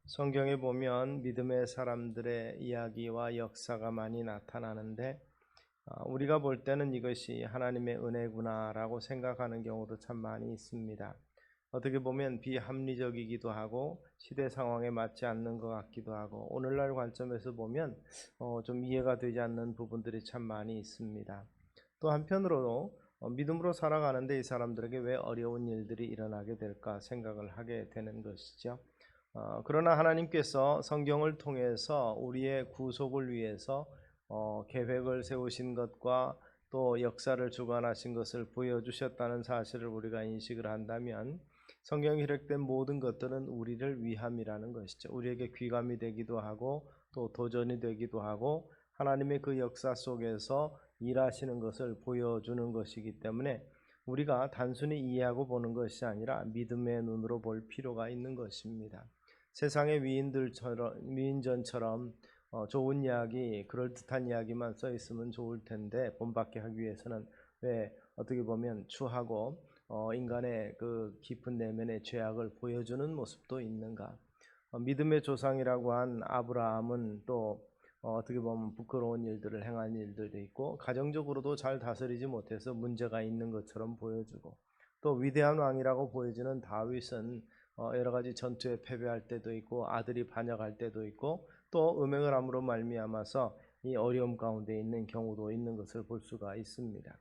성경에 보면 믿음의 사람들의 이야기와 역사가 많이 나타나는데 우리가 볼 때는 이것이 하나님의 은혜구나라고 생각하는 경우도 참 많이 있습니다. 어떻게 보면 비합리적이기도 하고 시대 상황에 맞지 않는 것 같기도 하고 오늘날 관점에서 보면 좀 이해가 되지 않는 부분들이 참 많이 있습니다. 또 한편으로 믿음으로 살아가는데 이 사람들에게 왜 어려운 일들이 일어나게 될까 생각을 하게 되는 것이죠. 그러나 하나님께서 성경을 통해서 우리의 구속을 위해서 계획을 세우신 것과 또 역사를 주관하신 것을 보여주셨다는 사실을 우리가 인식을 한다면 성경에 기록된 모든 것들은 우리를 위함이라는 것이죠. 우리에게 귀감이 되기도 하고 또 도전이 되기도 하고 하나님의 그 역사 속에서 일하시는 것을 보여주는 것이기 때문에 우리가 단순히 이해하고 보는 것이 아니라 믿음의 눈으로 볼 필요가 있는 것입니다. 세상의 위인전처럼 좋은 이야기, 그럴듯한 이야기만 써 있으면 좋을 텐데 본받게 하기 위해서는 왜 어떻게 보면 추하고 인간의 그 깊은 내면의 죄악을 보여주는 모습도 있는가? 믿음의 조상이라고 한 아브라함은 또 어떻게 보면 부끄러운 일들을 행한 일들도 있고 가정적으로도 잘 다스리지 못해서 문제가 있는 것처럼 보여주고 또 위대한 왕이라고 보여지는 다윗은 여러 가지 전투에 패배할 때도 있고 아들이 반역할 때도 있고 또 음행을 함으로 말미암아서 이 어려움 가운데 있는 경우도 있는 것을 볼 수가 있습니다.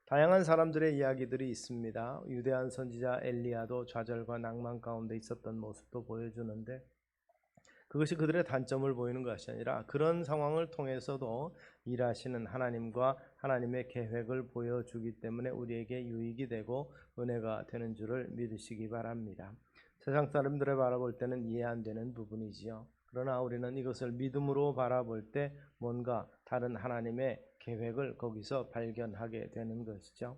다양한 사람들의 이야기들이 있습니다. 유대한 선지자 엘리야도 좌절과 낭만 가운데 있었던 모습도 보여주는데 그것이 그들의 단점을 보이는 것이 아니라 그런 상황을 통해서도 일하시는 하나님과 하나님의 계획을 보여주기 때문에 우리에게 유익이 되고 은혜가 되는 줄을 믿으시기 바랍니다. 세상 사람들을 바라볼 때는 이해 안 되는 부분이지요. 그러나 우리는 이것을 믿음으로 바라볼 때 뭔가 다른 하나님의 계획을 거기서 발견하게 되는 것이죠.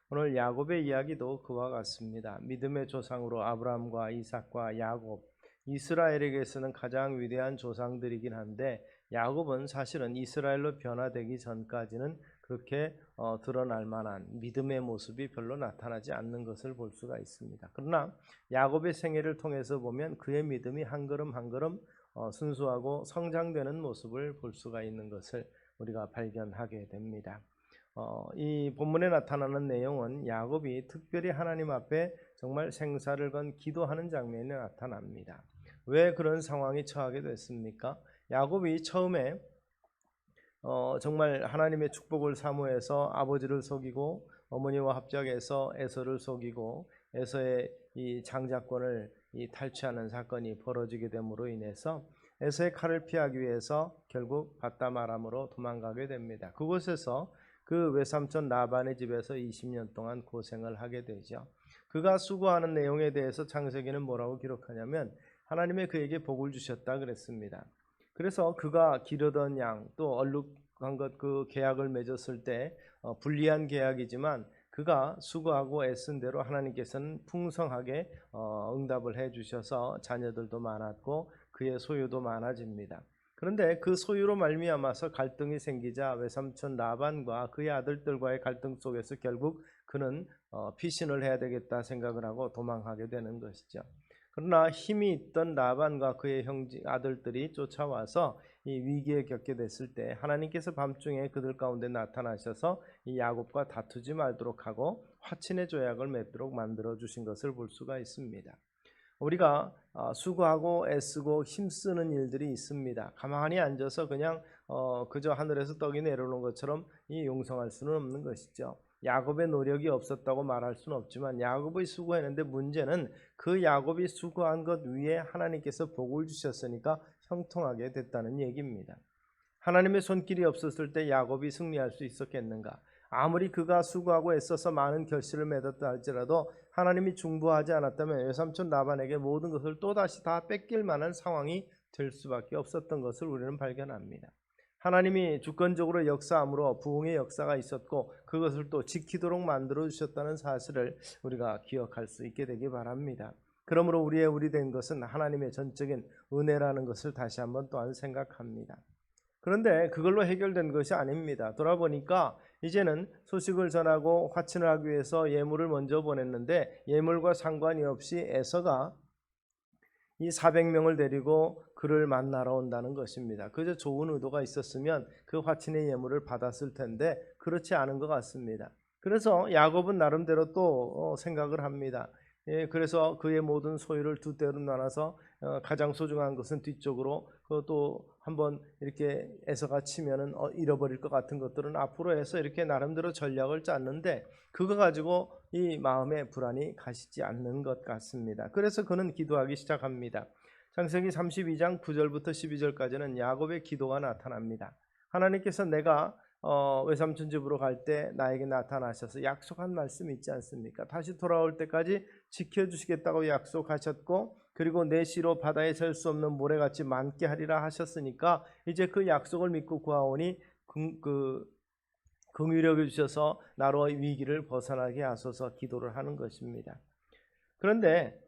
오늘 야곱의 이야기도 그와 같습니다. 믿음의 조상으로 아브라함과 이삭과 야곱, 이스라엘에게서는 가장 위대한 조상들이긴 한데 야곱은 사실은 이스라엘로 변화되기 전까지는 그렇게 드러날 만한 믿음의 모습이 별로 나타나지 않는 것을 볼 수가 있습니다. 그러나 야곱의 생애를 통해서 보면 그의 믿음이 한 걸음 한 걸음 순수하고 성장되는 모습을 볼 수가 있는 것을 우리가 발견하게 됩니다. 이 본문에 나타나는 내용은 야곱이 특별히 하나님 앞에 정말 생사를 건 기도하는 장면이 나타납니다. 왜 그런 상황이 처하게 됐습니까? 야곱이 처음에 정말 하나님의 축복을 사모해서 아버지를 속이고 어머니와 합작해서 에서를 속이고 에서의 이 장자권을 탈취하는 사건이 벌어지게 됨으로 인해서 에서의 칼을 피하기 위해서 결국 바담 아람으로 도망가게 됩니다. 그곳에서 그 외삼촌 라반의 집에서 20년 동안 고생을 하게 되죠. 그가 수고하는 내용에 대해서 창세기는 뭐라고 기록하냐면 하나님의 그에게 복을 주셨다 그랬습니다. 그래서 그가 기르던 양 또 얼룩한 것 그 계약을 맺었을 때 불리한 계약이지만 그가 수고하고 애쓴 대로 하나님께서는 풍성하게 응답을 해주셔서 자녀들도 많았고 그의 소유도 많아집니다. 그런데 그 소유로 말미암아서 갈등이 생기자 외삼촌 라반과 그의 아들들과의 갈등 속에서 결국 그는 피신을 해야 되겠다 생각을 하고 도망하게 되는 것이죠. 그러나 힘이 있던 라반과 그의 아들들이 쫓아와서 이 위기에 겪게 됐을 때 하나님께서 밤중에 그들 가운데 나타나셔서 이 야곱과 다투지 말도록 하고 화친의 조약을 맺도록 만들어 주신 것을 볼 수가 있습니다. 우리가 수고하고 애쓰고 힘쓰는 일들이 있습니다. 가만히 앉아서 그냥 그저 하늘에서 떡이 내려오는 것처럼 용성할 수는 없는 것이죠. 야곱의 노력이 없었다고 말할 수는 없지만 야곱이 수고했는데 문제는 그 야곱이 수고한 것 위에 하나님께서 복을 주셨으니까 형통하게 됐다는 얘기입니다. 하나님의 손길이 없었을 때 야곱이 승리할 수 있었겠는가? 아무리 그가 수고하고 애써서 많은 결실을 맺었다 할지라도 하나님이 중보하지 않았다면 외삼촌 라반에게 모든 것을 또다시 다 뺏길 만한 상황이 될 수밖에 없었던 것을 우리는 발견합니다. 하나님이 주권적으로 역사함으로 부흥의 역사가 있었고 그것을 또 지키도록 만들어 주셨다는 사실을 우리가 기억할 수 있게 되기 바랍니다. 그러므로 우리 된 것은 하나님의 전적인 은혜라는 것을 다시 한번 또한 생각합니다. 그런데 그걸로 해결된 것이 아닙니다. 돌아보니까 이제는 소식을 전하고 화친을 하기 위해서 예물을 먼저 보냈는데 예물과 상관이 없이 에서가 이 400명을 데리고 그를 만나러 온다는 것입니다. 그저 좋은 의도가 있었으면 그 화친의 예물을 받았을 텐데 그렇지 않은 것 같습니다. 그래서 야곱은 나름대로 또 생각을 합니다. 그래서 그의 모든 소유를 두 대로 나눠서 가장 소중한 것은 뒤쪽으로, 그것도 한번 이렇게 에서가 치면은 잃어버릴 것 같은 것들은 앞으로 해서 이렇게 나름대로 전략을 짰는데 그거 가지고 이 마음의 불안이 가시지 않는 것 같습니다. 그래서 그는 기도하기 시작합니다. 창세기 32장 9절부터 12절까지는 야곱의 기도가 나타납니다. 하나님께서 내가 외삼촌 집으로 갈 때 나에게 나타나셔서 약속한 말씀이 있지 않습니까? 다시 돌아올 때까지 지켜주시겠다고 약속하셨고, 그리고 내 시로 바다에 셀 수 없는 모래같이 많게 하리라 하셨으니까 이제 그 약속을 믿고 구하오니 긍휼히 여겨주셔서 나로 위기를 벗어나게 하소서 기도를 하는 것입니다. 그런데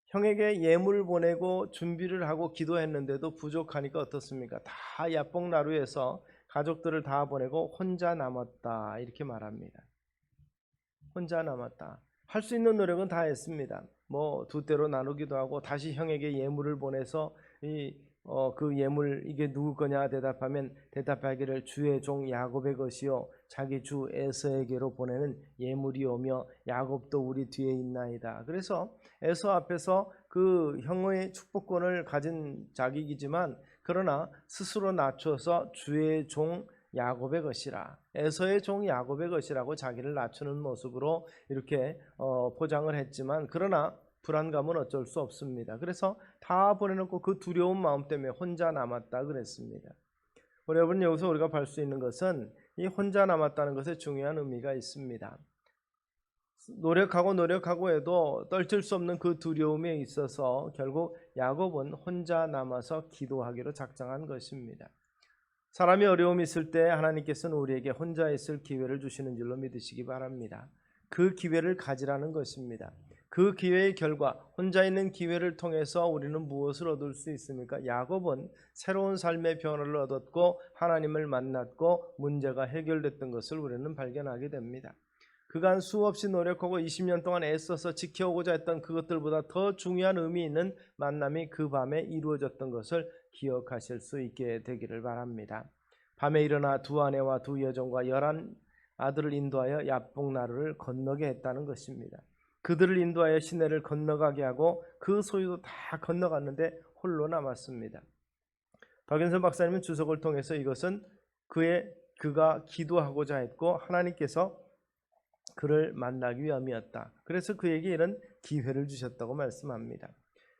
형에게 예물을 보내고 준비를 하고 기도했는데도 부족하니까 어떻습니까? 다 야복나루에서 가족들을 다 보내고 혼자 남았다 이렇게 말합니다. 혼자 남았다. 할 수 있는 노력은 다 했습니다. 뭐 두 대로 나누기도 하고 다시 형에게 예물을 보내서 그 예물 이게 누구 거냐 대답하면 대답하기를 주의 종 야곱의 것이요 자기 주 에서에게로 보내는 예물이오며 야곱도 우리 뒤에 있나이다. 그래서 에서 앞에서 그 형의 축복권을 가진 자기이지만 그러나 스스로 낮춰서 주의 종 야곱의 것이라, 에서의 종 야곱의 것이라고 자기를 낮추는 모습으로 이렇게 포장을 했지만 그러나 불안감은 어쩔 수 없습니다. 그래서 다 보내놓고 그 두려운 마음 때문에 혼자 남았다 그랬습니다. 여러분, 여기서 우리가 볼 수 있는 것은 이 혼자 남았다는 것에 중요한 의미가 있습니다. 노력하고 해도 떨칠 수 없는 그 두려움에 있어서 결국 야곱은 혼자 남아서 기도하기로 작정한 것입니다. 사람이 어려움이 있을 때 하나님께서는 우리에게 혼자 있을 기회를 주시는 줄로 믿으시기 바랍니다. 그 기회를 가지라는 것입니다. 그 기회의 결과, 혼자 있는 기회를 통해서 우리는 무엇을 얻을 수 있습니까? 야곱은 새로운 삶의 변화를 얻었고 하나님을 만났고 문제가 해결됐던 것을 우리는 발견하게 됩니다. 그간 수없이 노력하고 20년 동안 애써서 지켜오고자 했던 그것들보다 더 중요한 의미 있는 만남이 그 밤에 이루어졌던 것을 기억하실 수 있게 되기를 바랍니다. 밤에 일어나 두 아내와 두 여종과 11 아들을 인도하여 야복나루를 건너게 했다는 것입니다. 그들을 인도하여 시내를 건너가게 하고 그 소유도 다 건너갔는데 홀로 남았습니다. 박윤선 박사님은 주석을 통해서 이것은 그가 기도하고자 했고 하나님께서 그를 만나기 위함이었다. 그래서 그에게 이런 기회를 주셨다고 말씀합니다.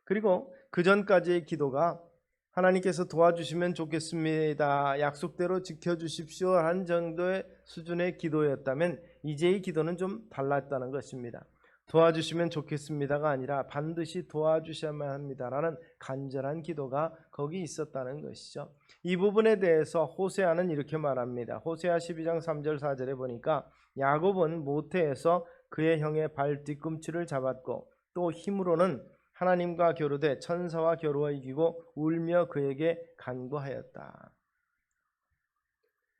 그리고 그 전까지의 기도가 하나님께서 도와주시면 좋겠습니다, 약속대로 지켜주십시오 한 정도의 수준의 기도였다면 이제의 기도는 좀 달랐다는 것입니다. 도와주시면 좋겠습니다가 아니라 반드시 도와주셔야만 합니다라는 간절한 기도가 거기 있었다는 것이죠. 이 부분에 대해서 호세아는 이렇게 말합니다. 호세아 12장 3절 4절에 보니까 야곱은 모태에서 그의 형의 발 뒤꿈치를 잡았고 또 힘으로는 하나님과 겨루되 천사와 겨루어 이기고 울며 그에게 간구하였다.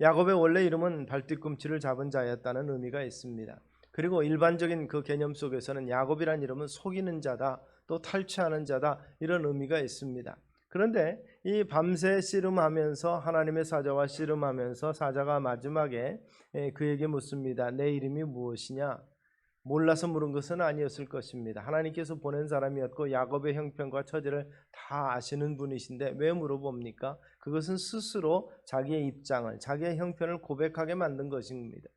야곱의 원래 이름은 발 뒤꿈치를 잡은 자였다는 의미가 있습니다. 그리고 일반적인 그 개념 속에서는 야곱이란 이름은 속이는 자다, 또 탈취하는 자다, 이런 의미가 있습니다. 그런데 이 밤새 씨름하면서 하나님의 사자와 씨름하면서 사자가 마지막에 그에게 묻습니다. 내 이름이 무엇이냐? 몰라서 물은 것은 아니었을 것입니다. 하나님께서 보낸 사람이었고 야곱의 형편과 처지를 다 아시는 분이신데 왜 물어봅니까? 그것은 스스로 자기의 입장을, 자기의 형편을 고백하게 만든 것입니다.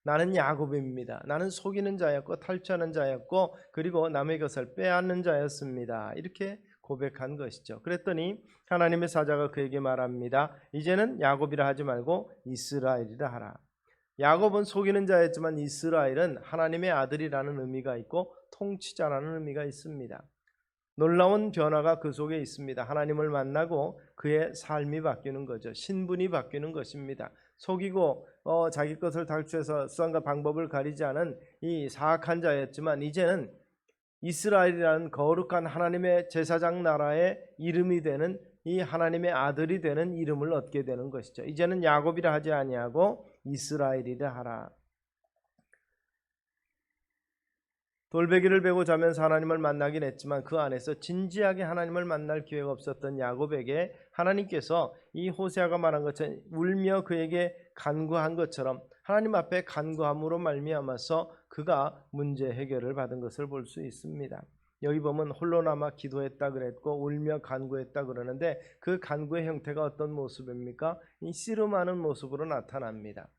나는 야곱입니다. 나는 속이는 자였고 탈취하는 자였고 그리고 남의 것을 빼앗는 자였습니다. 이렇게 고백한 것이죠. 그랬더니 하나님의 사자가 그에게 말합니다. 이제는 야곱이라 하지 말고 이스라엘이라 하라. 야곱은 속이는 자였지만 이스라엘은 하나님의 아들이라는 의미가 있고 통치자라는 의미가 있습니다. 놀라운 변화가 그 속에 있습니다. 하나님을 만나고 그의 삶이 바뀌는 거죠. 신분이 바뀌는 것입니다. 속이고 자기 것을 탈취해서 수단과 방법을 가리지 않은 이 사악한 자였지만 이제는 이스라엘이라는 거룩한 하나님의 제사장 나라의 이름이 되는 이 하나님의 아들이 되는 이름을 얻게 되는 것이죠. 이제는 야곱이라 하지 아니하고 이스라엘이라 하라. 돌베개를 베고 자면서 하나님을 만나긴 했지만 그 안에서 진지하게 하나님을 만날 기회가 없었던 야곱에게 하나님께서 이 호세아가 말한 것처럼 울며 그에게 간구한 것처럼 하나님 앞에 간구함으로 말미암아서 그가 문제 해결을 받은 것을 볼 수 있습니다. 여기 보면 홀로 남아 기도했다 그랬고 울며 간구했다 그러는데 그 간구의 형태가 어떤 모습입니까? 이 씨름하는 모습으로 나타납니다.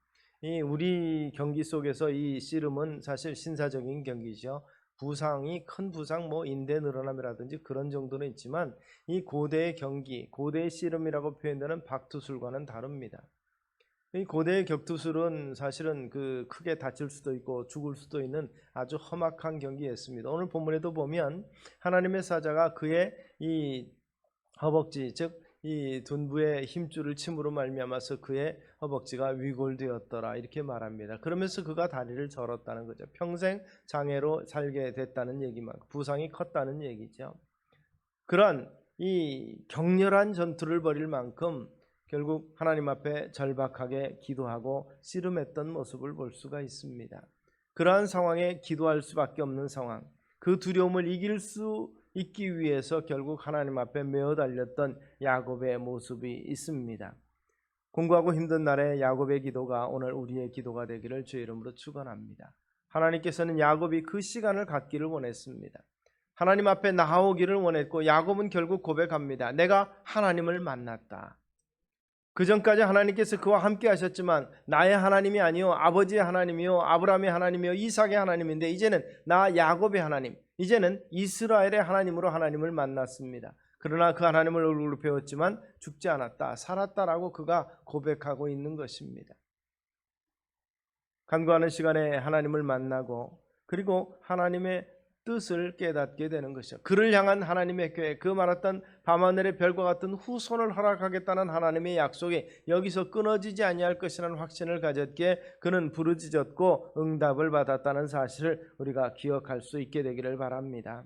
이 우리 경기 속에서 이 씨름은 사실 신사적인 경기죠. 부상이 큰 부상, 인대 늘어남이라든지 그런 정도는 있지만 이 고대의 경기, 고대의 씨름이라고 표현되는 박투술과는 다릅니다. 이 고대의 격투술은 사실은 크게 다칠 수도 있고 죽을 수도 있는 아주 험악한 경기였습니다. 오늘 본문에도 보면 하나님의 사자가 그의 이 허벅지, 즉 이 둔부의 힘줄을 침으로 말미암아서 그의 허벅지가 위골되었더라 이렇게 말합니다. 그러면서 그가 다리를 절었다는 거죠. 평생 장애로 살게 됐다는 얘기만, 부상이 컸다는 얘기죠. 그런 이 격렬한 전투를 벌일 만큼 결국 하나님 앞에 절박하게 기도하고 씨름했던 모습을 볼 수가 있습니다. 그러한 상황에 기도할 수밖에 없는 상황, 그 두려움을 이길 수 있기 위해서 결국 하나님 앞에 메어 달렸던 야곱의 모습이 있습니다. 공고하고 힘든 날에 야곱의 기도가 오늘 우리의 기도가 되기를 주의 이름으로 축원합니다. 하나님께서는 야곱이 그 시간을 갖기를 원했습니다. 하나님 앞에 나아오기를 원했고 야곱은 결국 고백합니다. 내가 하나님을 만났다. 그 전까지 하나님께서 그와 함께 하셨지만 나의 하나님이 아니요 아버지의 하나님이요 아브라함의 하나님이요 이삭의 하나님인데 이제는 나 야곱의 하나님, 이제는 이스라엘의 하나님으로 하나님을 만났습니다. 그러나 그 하나님을 얼굴로 배웠지만 죽지 않았다, 살았다라고 그가 고백하고 있는 것입니다. 간구하는 시간에 하나님을 만나고 그리고 하나님의 뜻을 깨닫게 되는 것이죠. 그를 향한 하나님의 계획, 그 말했던 밤하늘의 별과 같은 후손을 허락하겠다는 하나님의 약속이 여기서 끊어지지 아니할 것이라는 확신을 가졌기에 그는 부르짖었고 응답을 받았다는 사실을 우리가 기억할 수 있게 되기를 바랍니다.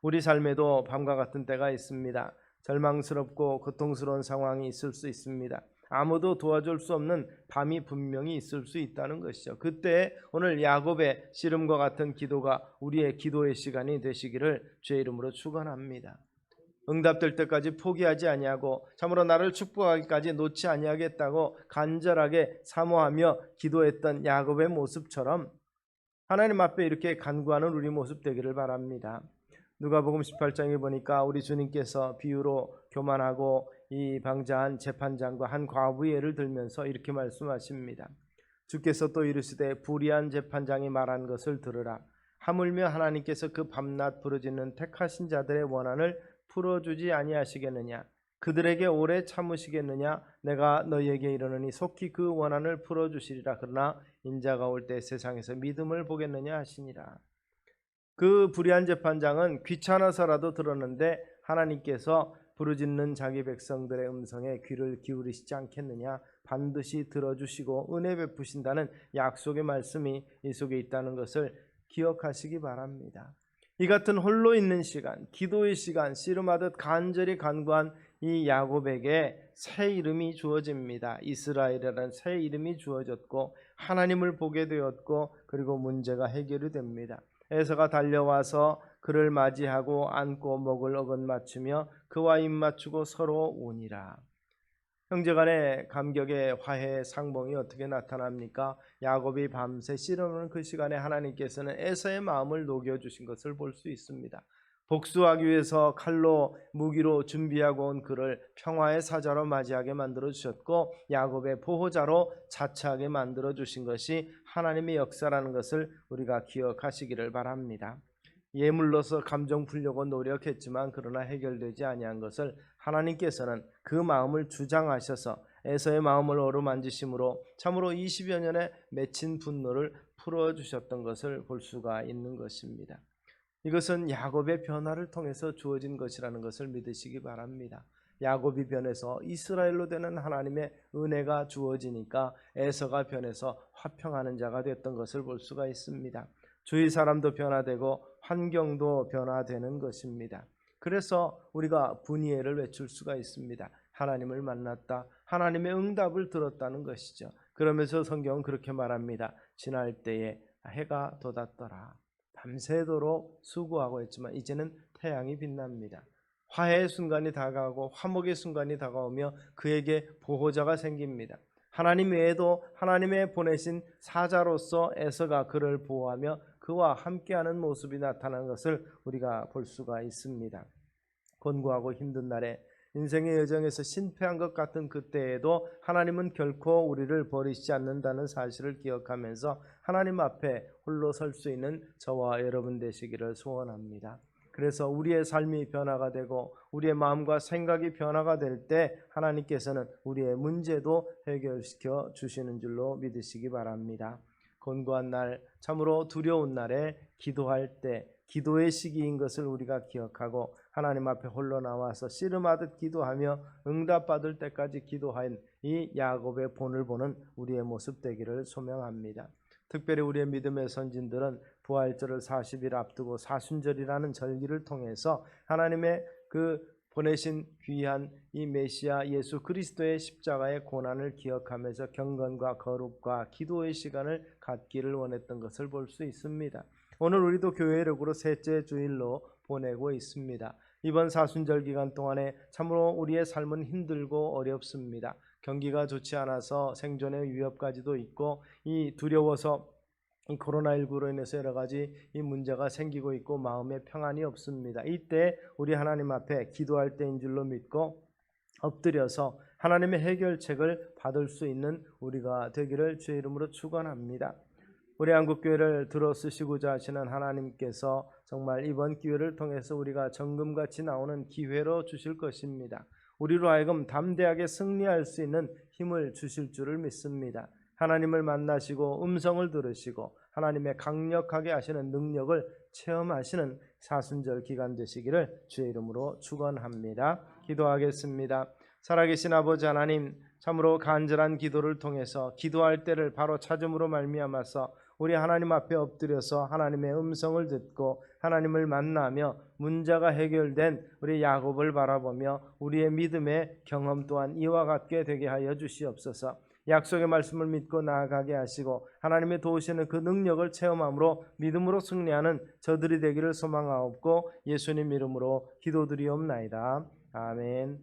우리 삶에도 밤과 같은 때가 있습니다. 절망스럽고 고통스러운 상황이 있을 수 있습니다. 아무도 도와줄 수 없는 밤이 분명히 있을 수 있다는 것이죠. 그때 오늘 야곱의 씨름과 같은 기도가 우리의 기도의 시간이 되시기를 주의 이름으로 축원합니다. 응답될 때까지 포기하지 아니하고 참으로 나를 축복하기까지 놓지 아니하겠다고 간절하게 사모하며 기도했던 야곱의 모습처럼 하나님 앞에 이렇게 간구하는 우리 모습 되기를 바랍니다. 누가복음 18장에 보니까 우리 주님께서 비유로 교만하고 이 방자한 재판장과 한 과부의 예를 들면서 이렇게 말씀하십니다. 주께서 또 이르시되 불의한 재판장이 말한 것을 들으라. 하물며 하나님께서 그 밤낮 부르짖는 택하신 자들의 원한을 풀어주지 아니하시겠느냐. 그들에게 오래 참으시겠느냐. 내가 너희에게 이르노니 속히 그 원한을 풀어주시리라. 그러나 인자가 올 때 세상에서 믿음을 보겠느냐 하시니라. 그 불의한 재판장은 귀찮아서라도 들었는데 하나님께서 부르짖는 자기 백성들의 음성에 귀를 기울이시지 않겠느냐. 반드시 들어주시고 은혜 베푸신다는 약속의 말씀이 이 속에 있다는 것을 기억하시기 바랍니다. 이 같은 홀로 있는 시간, 기도의 시간, 씨름하듯 간절히 간구한 이 야곱에게 새 이름이 주어집니다. 이스라엘이라는 새 이름이 주어졌고 하나님을 보게 되었고 그리고 문제가 해결이 됩니다. 에서가 달려와서 그를 맞이하고 안고 목을 어긋맞추며 그와 입맞추고 서로 우니라. 형제간의 감격의 화해의 상봉이 어떻게 나타납니까? 야곱이 밤새 씨름하는 그 시간에 하나님께서는 에서의 마음을 녹여주신 것을 볼 수 있습니다. 복수하기 위해서 칼로 무기로 준비하고 온 그를 평화의 사자로 맞이하게 만들어 주셨고 야곱의 보호자로 자처하게 만들어 주신 것이 하나님의 역사라는 것을 우리가 기억하시기를 바랍니다. 예물로서 감정 풀려고 노력했지만 그러나 해결되지 아니한 것을 하나님께서는 그 마음을 주장하셔서 에서의 마음을 어루만지심으로 참으로 20여 년의 맺힌 분노를 풀어주셨던 것을 볼 수가 있는 것입니다. 이것은 야곱의 변화를 통해서 주어진 것이라는 것을 믿으시기 바랍니다. 야곱이 변해서 이스라엘로 되는 하나님의 은혜가 주어지니까 에서가 변해서 화평하는 자가 됐던 것을 볼 수가 있습니다. 주위 사람도 변화되고 환경도 변화되는 것입니다. 그래서 우리가 분이엘을 외칠 수가 있습니다. 하나님을 만났다, 하나님의 응답을 들었다는 것이죠. 그러면서 성경은 그렇게 말합니다. 지날 때에 해가 돋았더라. 밤새도록 수고하고 있지만 이제는 태양이 빛납니다. 화해의 순간이 다가오고 화목의 순간이 다가오며 그에게 보호자가 생깁니다. 하나님 외에도 하나님의 보내신 사자로서 에서가 그를 보호하며 그와 함께하는 모습이 나타나는 것을 우리가 볼 수가 있습니다. 곤고하고 힘든 날에 인생의 여정에서 실패한 것 같은 그때에도 하나님은 결코 우리를 버리시지 않는다는 사실을 기억하면서 하나님 앞에 홀로 설 수 있는 저와 여러분 되시기를 소원합니다. 그래서 우리의 삶이 변화가 되고 우리의 마음과 생각이 변화가 될 때 하나님께서는 우리의 문제도 해결시켜 주시는 줄로 믿으시기 바랍니다. 곤고한 날, 참으로 두려운 날에 기도할 때 기도의 시기인 것을 우리가 기억하고 하나님 앞에 홀로 나와서 씨름하듯 기도하며 응답받을 때까지 기도한 이 야곱의 본을 보는 우리의 모습 되기를 소명합니다. 특별히 우리의 믿음의 선진들은 부활절을 40일 앞두고 사순절이라는 절기를 통해서 하나님의 그 보내신 귀한 이 메시아 예수 그리스도의 십자가의 고난을 기억하면서 경건과 거룩과 기도의 시간을 갖기를 원했던 것을 볼 수 있습니다. 오늘 우리도 교회력으로 셋째 주일로 보내고 있습니다. 이번 사순절 기간 동안에 참으로 우리의 삶은 힘들고 어렵습니다. 경기가 좋지 않아서 생존의 위협까지도 있고 이 두려워서 이 코로나19로 인해서 여러 가지 이 문제가 생기고 있고 마음에 평안이 없습니다. 이때 우리 하나님 앞에 기도할 때인 줄로 믿고 엎드려서 하나님의 해결책을 받을 수 있는 우리가 되기를 주의 이름으로 축원합니다. 우리 한국교회를 들어 쓰시고자 하시는 하나님께서 정말 이번 기회를 통해서 우리가 정금같이 나오는 기회로 주실 것입니다. 우리로 하여금 담대하게 승리할 수 있는 힘을 주실 줄을 믿습니다. 하나님을 만나시고 음성을 들으시고 하나님의 강력하게 하시는 능력을 체험하시는 사순절 기간 되시기를 주의 이름으로 축원합니다. 기도하겠습니다. 살아계신 아버지 하나님, 참으로 간절한 기도를 통해서 기도할 때를 바로 찾음으로 말미암아서 우리 하나님 앞에 엎드려서 하나님의 음성을 듣고 하나님을 만나며 문제가 해결된 우리 야곱을 바라보며 우리의 믿음의 경험 또한 이와 같게 되게 하여 주시옵소서. 약속의 말씀을 믿고 나아가게 하시고 하나님의 도우시는 그 능력을 체험함으로 믿음으로 승리하는 저들이 되기를 소망하옵고 예수님 이름으로 기도드리옵나이다. 아멘.